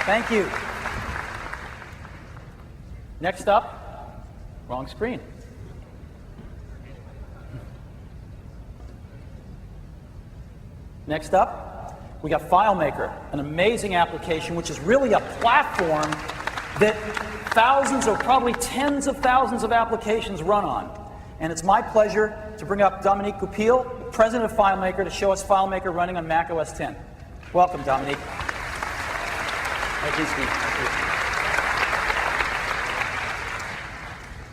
Thank you. Next up, wrong screen. Next up, we got FileMaker, an amazing application which is really a platform that thousands or probably tens of thousands of applications run on. And it's my pleasure to bring up Dominique Goupil, president of FileMaker, to show us FileMaker running on Mac OS X. Welcome, Dominique. Thank you, Steve. Thank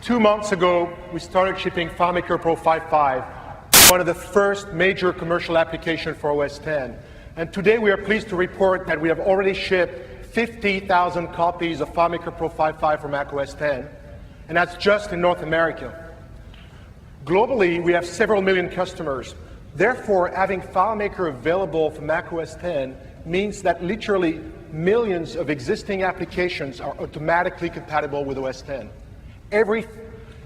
you. 2 months ago, we started shipping FileMaker Pro 5.5, one of the first major commercial applications for OS X. And today we are pleased to report that we have already shipped 50,000 copies of FileMaker Pro 5.5 for Mac OS X, and that's just in North America. Globally, we have several million customers. Therefore, having FileMaker available for Mac OS X means that literally millions of existing applications are automatically compatible with OS X. Every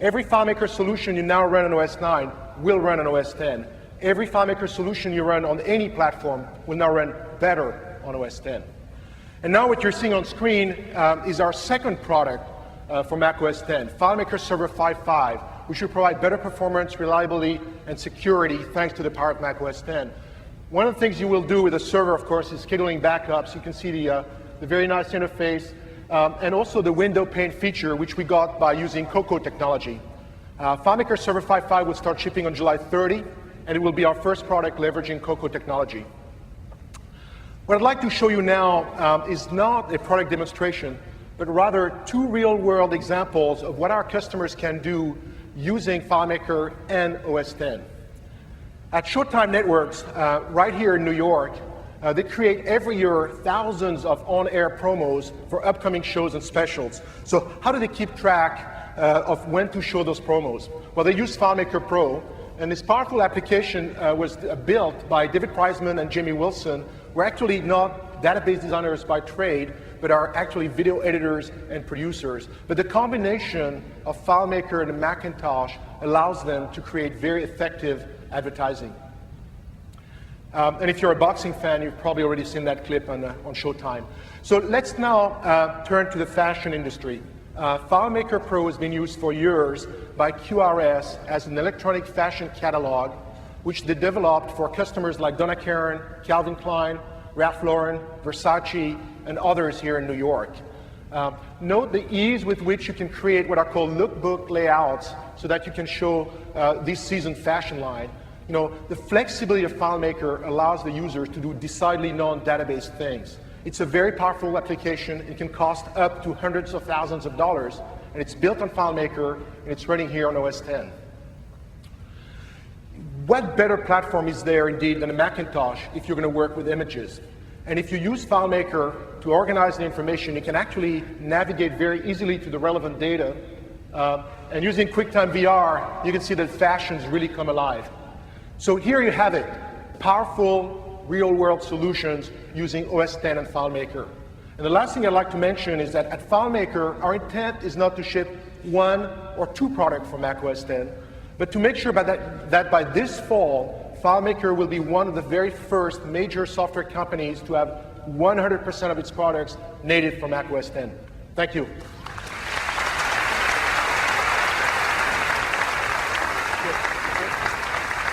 FileMaker solution you now run on OS 9 will run on OS X. Every FileMaker solution you run on any platform will now run better on OS X. And now what you're seeing on screen is our second product for Mac OS X, FileMaker Server 5.5, which will provide better performance, reliability, and security thanks to the power of Mac OS X. One of the things you will do with the server, of course, is scheduling backups. You can see the very nice interface, and also the window pane feature, which we got by using Cocoa technology. FileMaker Server 5.5 will start shipping on July 30, and it will be our first product leveraging Cocoa technology. What I'd like to show you now is not a product demonstration, but rather two real-world examples of what our customers can do using FileMaker and OS X. At Showtime Networks, right here in New York, they create every year thousands of on-air promos for upcoming shows and specials. So how do they keep track of when to show those promos? Well, they use FileMaker Pro, and this powerful application was built by David Priceman and Jamie Wilson. We're actually not database designers by trade, but are actually video editors and producers. But the combination of FileMaker and the Macintosh allows them to create very effective advertising. And if you're a boxing fan, you've probably already seen that clip on Showtime. So let's now turn to the fashion industry. FileMaker Pro has been used for years by QRS as an electronic fashion catalog, which they developed for customers like Donna Karan, Calvin Klein, Ralph Lauren, Versace, and others here in New York. Note the ease with which you can create what are called lookbook layouts so that you can show this season's fashion line. You know, the flexibility of FileMaker allows the users to do decidedly non-database things. It's a very powerful application. It can cost up to hundreds of thousands of dollars, and it's built on FileMaker, and it's running here on OS X. What better platform is there indeed than a Macintosh if you're going to work with images? And if you use FileMaker to organize the information, you can actually navigate very easily to the relevant data. And using QuickTime VR, you can see that fashions really come alive. So here you have it, powerful real-world solutions using OS X and FileMaker. And the last thing I'd like to mention is that at FileMaker, our intent is not to ship one or two products for Mac OS X, but to make sure that by this fall, FileMaker will be one of the very first major software companies to have 100% of its products native for Mac OS X. Thank you.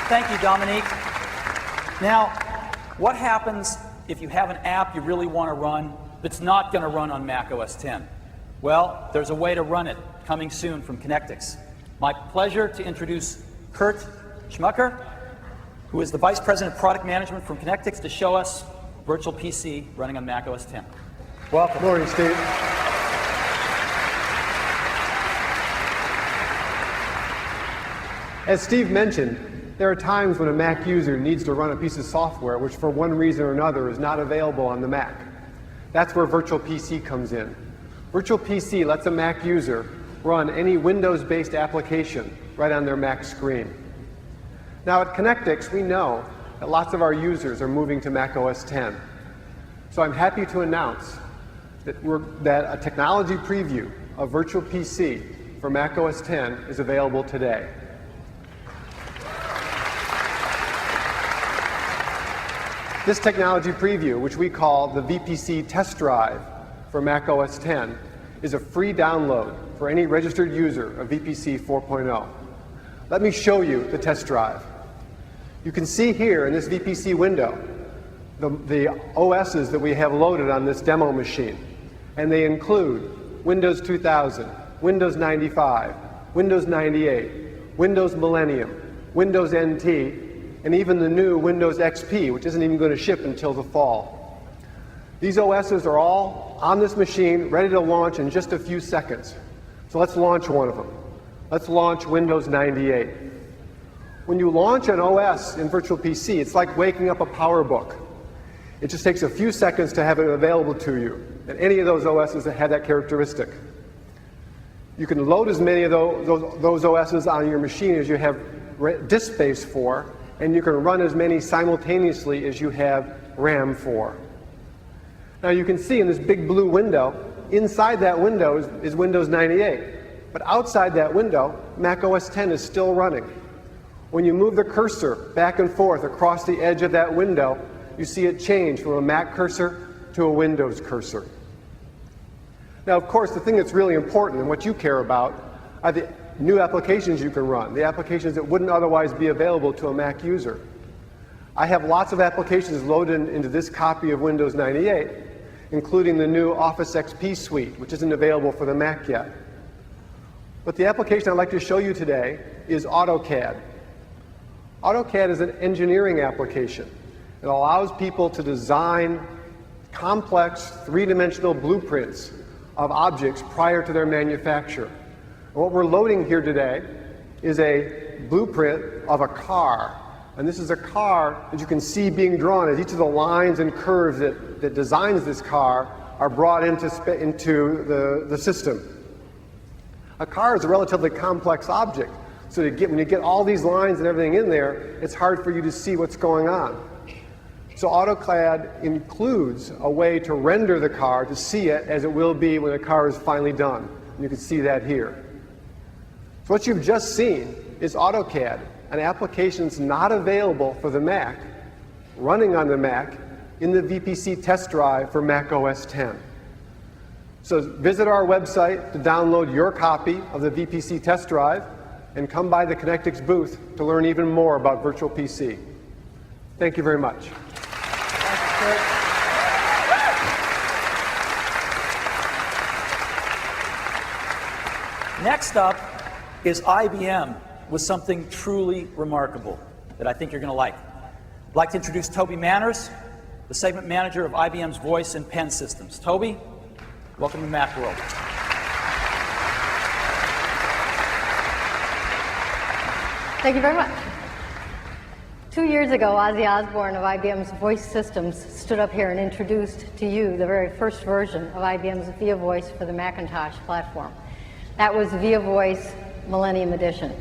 Thank you, Dominique. Now, what happens if you have an app you really want to run that's not going to run on Mac OS X? Well, there's a way to run it coming soon from Connectix. My pleasure to introduce Kurt Schmucker, who is the Vice President of Product Management from Connectix, to show us Virtual PC running on Mac OS X. Welcome. Good morning, Steve. As Steve mentioned, there are times when a Mac user needs to run a piece of software which for one reason or another is not available on the Mac. That's where Virtual PC comes in. Virtual PC lets a Mac user run any Windows-based application right on their Mac screen. Now at Connectix, we know that lots of our users are moving to Mac OS X. So I'm happy to announce that a technology preview of Virtual PC for Mac OS X is available today. This technology preview, which we call the VPC test drive for Mac OS X is a free download for any registered user of VPC 4.0. Let me show you the test drive. You can see here in this VPC window the OSs that we have loaded on this demo machine. And they include Windows 2000, Windows 95, Windows 98, Windows Millennium, Windows NT, and even the new Windows XP, which isn't even going to ship until the fall. These OSs are all on this machine, ready to launch in just a few seconds. So let's launch one of them. Let's launch Windows 98. When you launch an OS in Virtual PC, it's like waking up a PowerBook. It just takes a few seconds to have it available to you, and any of those OSs that have that characteristic. You can load as many of those OSs on your machine as you have disk space for, and you can run as many simultaneously as you have RAM for. Now you can see in this big blue window, inside that window is Windows 98. But outside that window, Mac OS X is still running. When you move the cursor back and forth across the edge of that window, you see it change from a Mac cursor to a Windows cursor. Now, of course, the thing that's really important and what you care about are the new applications you can run, the applications that wouldn't otherwise be available to a Mac user. I have lots of applications loaded into this copy of Windows 98, including the new Office XP suite, which isn't available for the Mac yet. But the application I'd like to show you today is AutoCAD. AutoCAD is an engineering application. It allows people to design complex three-dimensional blueprints of objects prior to their manufacture. And what we're loading here today is a blueprint of a car. And this is a car that you can see being drawn as each of the lines and curves that designs this car are brought into the system. A car is a relatively complex object, so when you get all these lines and everything in there, it's hard for you to see what's going on. So AutoCAD includes a way to render the car to see it as it will be when the car is finally done. And you can see that here. So what you've just seen is AutoCAD, an application that's not available for the Mac, running on the Mac in the VPC test drive for Mac OS X. So visit our website to download your copy of the VPC test drive and come by the Connectix booth to learn even more about Virtual PC. Thank you very much. Next up is IBM with something truly remarkable that I think you're going to like. I'd like to introduce Toby Manners, the segment manager of IBM's voice and pen systems. Toby, welcome to Macworld. Thank you very much. 2 years ago, Ozzy Osbourne of IBM's voice systems stood up here and introduced to you the very first version of IBM's VIA Voice for the Macintosh platform. That was VIA Voice Millennium Edition.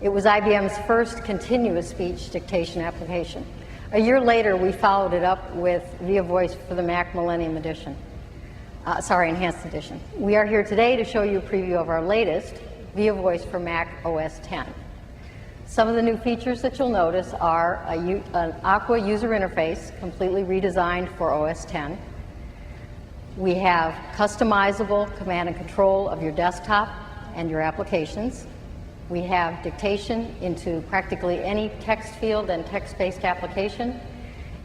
It was IBM's first continuous speech dictation application. A year later, we followed it up with VIA Voice for the Mac Millennium Edition. Enhanced Edition. We are here today to show you a preview of our latest VIA Voice for Mac OS X. Some of the new features that you'll notice are an Aqua user interface, completely redesigned for OS X. We have customizable command and control of your desktop and your applications. We have dictation into practically any text field and text-based application.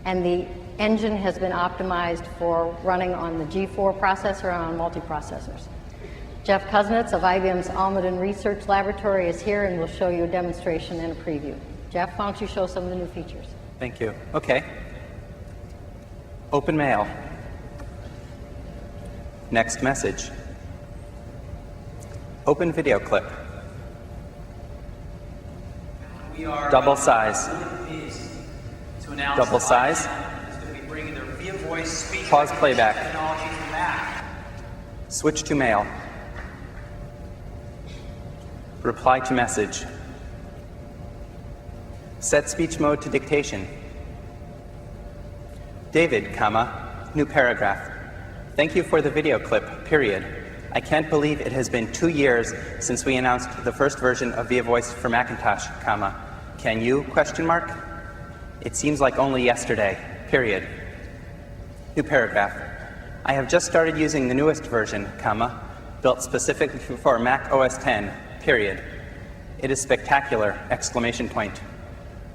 And the engine has been optimized for running on the G4 processor and on multiprocessors. Jeff Kuznets of IBM's Almaden Research Laboratory is here and will show you a demonstration and a preview. Jeff, why don't you show some of the new features? Thank you. Okay. Open mail. Next message. Open video clip. Double size. Double size. Pause playback. Switch to mail. Reply to message. Set speech mode to dictation. David, comma, new paragraph. Thank you for the video clip, period. I can't believe it has been 2 years since we announced the first version of VIA Voice for Macintosh, comma. Can you, question mark? It seems like only yesterday, period. New paragraph. I have just started using the newest version, built specifically for Mac OS X, period. It is spectacular, exclamation point.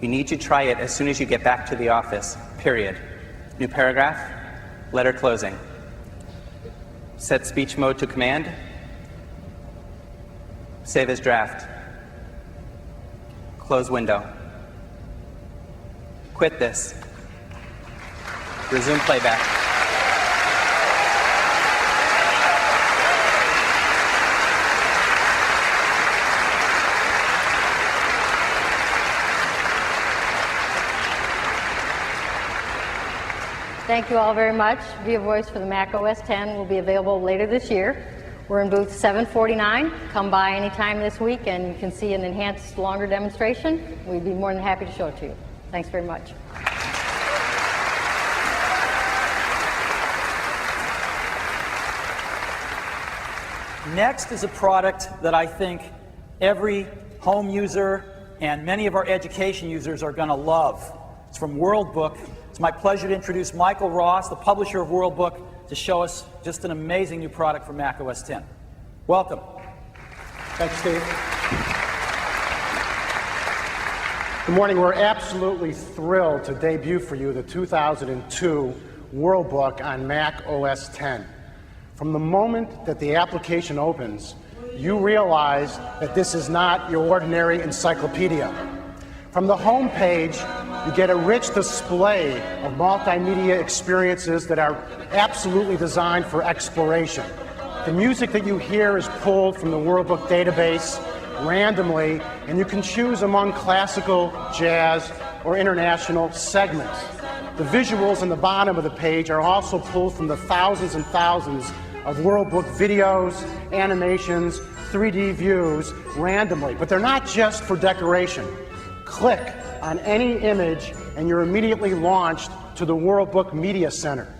You need to try it as soon as you get back to the office, period. New paragraph, letter closing. Set speech mode to command. Save as draft. Close window. Quit this. Resume playback. Thank you all very much. Via Voice for the Mac OS X will be available later this year. We're in booth 749. Come by anytime this week and you can see an enhanced, longer demonstration. We'd be more than happy to show it to you. Thanks very much. Next is a product that I think every home user and many of our education users are going to love. It's from WorldBook. It's my pleasure to introduce Michael Ross, the publisher of WorldBook, to show us just an amazing new product for Mac OS X. Welcome. Thanks, Steve. Good morning. We're absolutely thrilled to debut for you the 2002 WorldBook on Mac OS X. From the moment that the application opens, you realize that this is not your ordinary encyclopedia. From the home page, you get a rich display of multimedia experiences that are absolutely designed for exploration. The music that you hear is pulled from the WorldBook database randomly, and you can choose among classical, jazz, or international segments. The visuals on the bottom of the page are also pulled from the thousands and thousands of WorldBook videos, animations, 3D views randomly. But they're not just for decoration. Click on any image and you're immediately launched to the WorldBook Media Center,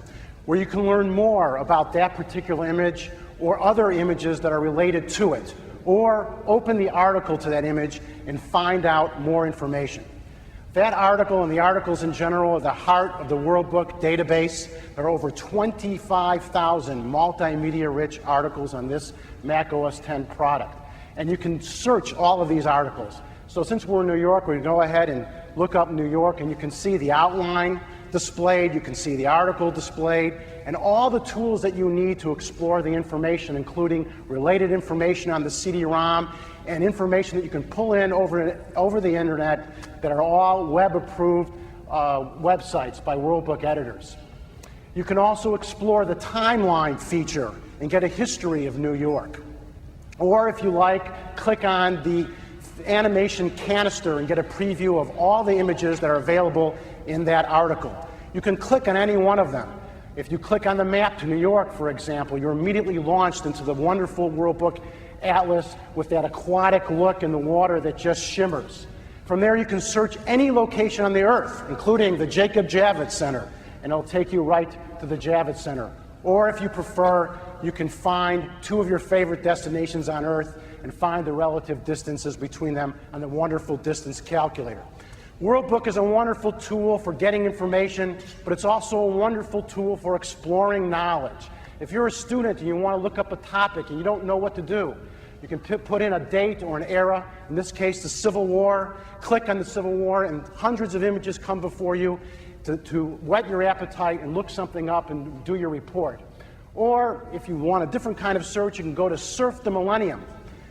where you can learn more about that particular image or other images that are related to it, or open the article to that image and find out more information. That article and the articles in general are the heart of the WorldBook database. There are over 25,000 multimedia-rich articles on this Mac OS X product. And you can search all of these articles. So since we're in New York, we can go ahead and look up New York, and you can see the outline displayed, you can see the article displayed, and all the tools that you need to explore the information, including related information on the CD-ROM and information that you can pull in over the internet that are all web-approved websites by WorldBook editors. You can also explore the timeline feature and get a history of New York. Or if you like, click on the animation canister and get a preview of all the images that are available in that article. You can click on any one of them. If you click on the map to New York, for example, you're immediately launched into the wonderful WorldBook Atlas with that aquatic look in the water that just shimmers. From there, you can search any location on the Earth, including the Jacob Javits Center, and it'll take you right to the Javits Center. Or if you prefer, you can find two of your favorite destinations on Earth and find the relative distances between them on the wonderful distance calculator. WorldBook is a wonderful tool for getting information, but it's also a wonderful tool for exploring knowledge. If you're a student and you want to look up a topic and you don't know what to do, you can put in a date or an era, in this case the Civil War, click on the Civil War, and hundreds of images come before you to whet your appetite and look something up and do your report. Or if you want a different kind of search, you can go to Surf the Millennium,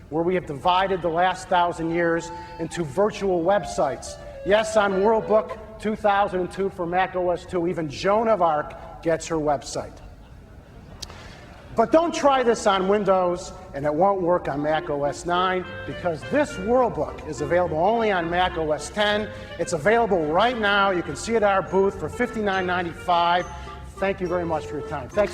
where we have divided the last 1,000 years into virtual websites. Yes, on WorldBook 2002 for Mac OS II, even Joan of Arc gets her website. But don't try this on Windows, and it won't work on Mac OS 9, because this WorldBook is available only on Mac OS X. It's available right now. You can see it at our booth for $59.95. Thank you very much for your time. Thanks.